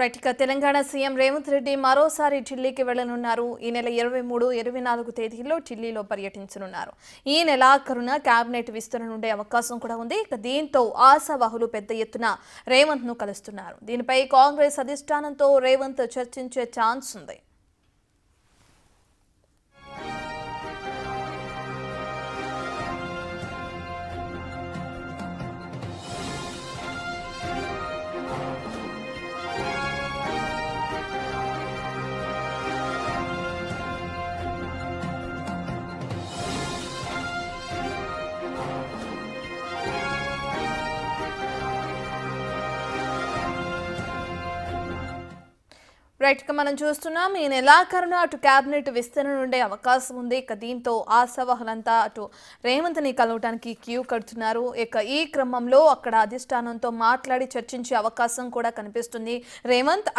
Right ఇక Telangana CM Revanth Reddy మరోసారి ఢిల్లీకి వెళ్లనున్నారు. ఈ నెల 23, 24 తేదీల్లో ఢిల్లీలో పర్యటించనున్నారు. ఈ నెలాఖరున కేబినెట్ విస్తరణ ఉండే అవకాశం కూడా ఉంది. ఇక దీంతో ఆశావాహులు పెద్ద ఎత్తున రేవంత్ ను కలుస్తున్నారు. దీనిపై కాంగ్రెస్ అధిష్టానంతో రేవంత్ చర్చించే ఛాన్స్ ఉంది. రైట్ గా మనం చూస్తున్నాం. ఈ నెలాఖరున అటు కేబినెట్ విస్తరణ ఉండే అవకాశం ఉంది. ఇక దీంతో ఆశావాహులంతా అటు రేవంత్ ని కలవడానికి క్యూ కడుతున్నారు. ఇక ఈ క్రమంలో అక్కడ అధిష్టానంతో మాట్లాడి చర్చించే అవకాశం కూడా కనిపిస్తుంది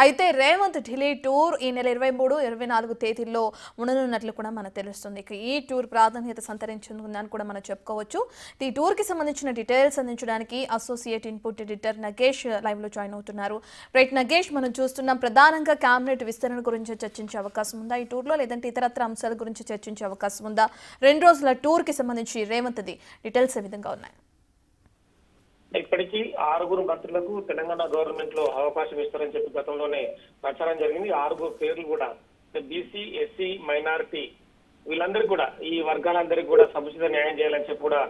అయితే రేవంత్ ఢిల్లీ టూర్ ఈ నెల 23, 24 తేదీల్లో ఉండనున్నట్లు కూడా మనకు తెలుస్తుంది. ఇక ఈ టూర్ ప్రాధాన్యత సంతరించుకుందని కూడా మనం చెప్పుకోవచ్చు. ఈ టూర్ కి సంబంధించిన డీటెయిల్స్ అందించడానికి associate input editor Nagesh live లో జాయిన్ అవుతున్నారు. రైట్ నగేష్, మనం చూస్తున్నాం ప్రధానంగా కేబినెట్ విస్తరణ గురించి చర్చించే అవకాశం ఉందా ఈ టూర్లో, లేదంటే ఇతరత్ర అంశాల గురించి చర్చించే అవకాశం ఉందా? 2 రోజుల టూర్ కి సంబంధించి రేవంత్ది డీటెయిల్స్ ఏ విధంగా ఉన్నాయి? ఇప్పటికీ 6 మంత్రులకు తెలంగాణ గవర్నమెంట్ లో అవకాశం ఇస్తారని చెప్పి గతంలోనే ప్రచారం జరిగింది. 6 పేర్లు కూడా బీసీ, ఎస్సీ, మైనారిటీ వీళ్ళందరికీ కూడా, ఈ వర్గాలందరికీ కూడా సముచిత న్యాయం చేయాలని చెప్పి కూడా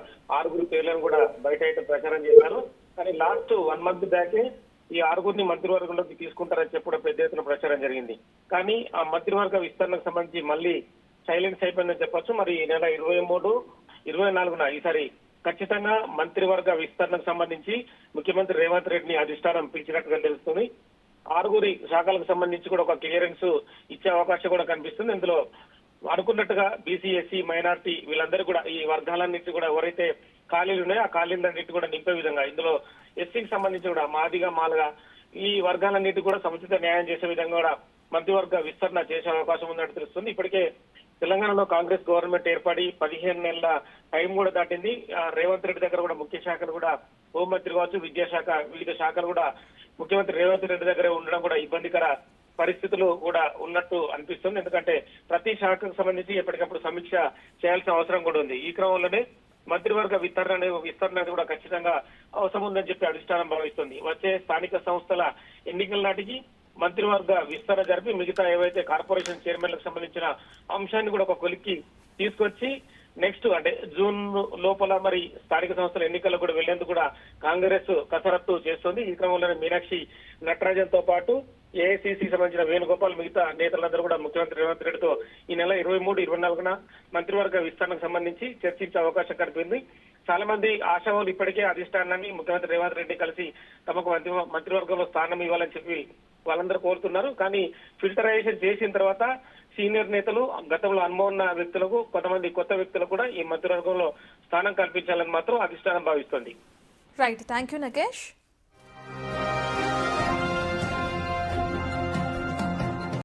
6 పేర్లను కూడా బయట అయితే ప్రచారం చేశారు. కానీ లాస్ట్ 1 మంత్ బ్యాకే ఈ 6 మంత్రివర్గంలోకి తీసుకుంటారని చెప్పి కూడా పెద్ద ఎత్తున ప్రచారం జరిగింది. కానీ ఆ మంత్రివర్గ విస్తరణకు సంబంధించి మళ్ళీ సైలెన్స్ అయిపోయిందని చెప్పొచ్చు. మరి ఈ నెల 23, 24 ఈసారి ఖచ్చితంగా మంత్రివర్గ విస్తరణకు సంబంధించి ముఖ్యమంత్రి రేవంత్ రెడ్డిని అధిష్టానం పిలిచినట్టుగా తెలుస్తుంది. 6 శాఖలకు సంబంధించి కూడా ఒక క్లియరెన్స్ ఇచ్చే అవకాశం కూడా కనిపిస్తుంది. ఇందులో అనుకున్నట్టుగా బీసీ, ఎస్సీ, మైనార్టీ వీళ్ళందరూ కూడా, ఈ వర్గాలన్నింటి కూడా ఎవరైతే ఖాళీలు ఉన్నాయో ఆ ఖాళీలన్నింటి కూడా నింపే విధంగా, ఇందులో ఎస్సీకి సంబంధించి కూడా మాదిగా, మాలగా ఈ వర్గాలన్నింటి కూడా సముచిత న్యాయం చేసే విధంగా కూడా మంత్రివర్గ విస్తరణ చేసే అవకాశం ఉందని తెలుస్తుంది. ఇప్పటికే తెలంగాణలో కాంగ్రెస్ గవర్నమెంట్ ఏర్పడి 15 నెలల టైం కూడా దాటింది. రేవంత్ రెడ్డి దగ్గర కూడా ముఖ్య శాఖలు కూడా, హోంమంత్రి కావచ్చు, విద్యాశాఖ, వివిధ శాఖలు కూడా ముఖ్యమంత్రి రేవంత్ రెడ్డి దగ్గరే ఉండడం కూడా ఇబ్బందికర పరిస్థితులు కూడా ఉన్నట్టు అనిపిస్తుంది. ఎందుకంటే ప్రతి శాఖకు సంబంధించి ఎప్పటికప్పుడు సమీక్ష చేయాల్సిన అవసరం కూడా ఉంది. ఈ క్రమంలోనే మంత్రివర్గ విస్తరణ కూడా ఖచ్చితంగా అవసరం ఉందని చెప్పి అధిష్టానం భావిస్తుంది. వచ్చే స్థానిక సంస్థల ఎన్నికల నాటికి మంత్రివర్గ విస్తరణ జరిపి మిగతా ఏవైతే కార్పొరేషన్ చైర్మన్లకు సంబంధించిన అంశాన్ని కూడా ఒక కొలిక్కి తీసుకొచ్చి నెక్స్ట్ అంటే జూన్ లోపల మరి స్థానిక సంస్థల ఎన్నికల్లో కూడా వెళ్లేందుకు కూడా కాంగ్రెస్ కసరత్తు చేస్తుంది. ఈ క్రమంలోనే మీనాక్షి నటరాజన్ తో పాటు ఏఐసీసీ సంబంధించిన వేణుగోపాల్, మిగతా నేతలందరూ కూడా ముఖ్యమంత్రి రేవంత్ రెడ్డితో ఈ నెల 23, 24 మంత్రివర్గ విస్తరణకు సంబంధించి చర్చించే అవకాశం కనిపింది. చాలా మంది ఆశావాహులు ఇప్పటికే అధిష్టానాన్ని ముఖ్యమంత్రి రేవంత్ రెడ్డి కలిసి తమకు మంత్రివర్గంలో స్థానం ఇవ్వాలని చెప్పి వాళ్ళందరూ కోరుతున్నారు. కానీ ఫిల్టరైజేషన్ చేసిన తర్వాత సీనియర్ నేతలు, గతంలో అనుభవం ఉన్న వ్యక్తులకు, కొంతమంది కొత్త వ్యక్తులకు కూడా ఈ మంత్రివర్గంలో స్థానం కల్పించాలని మాత్రం అధిష్టానం భావిస్తోంది. Right, thank you Nagesh.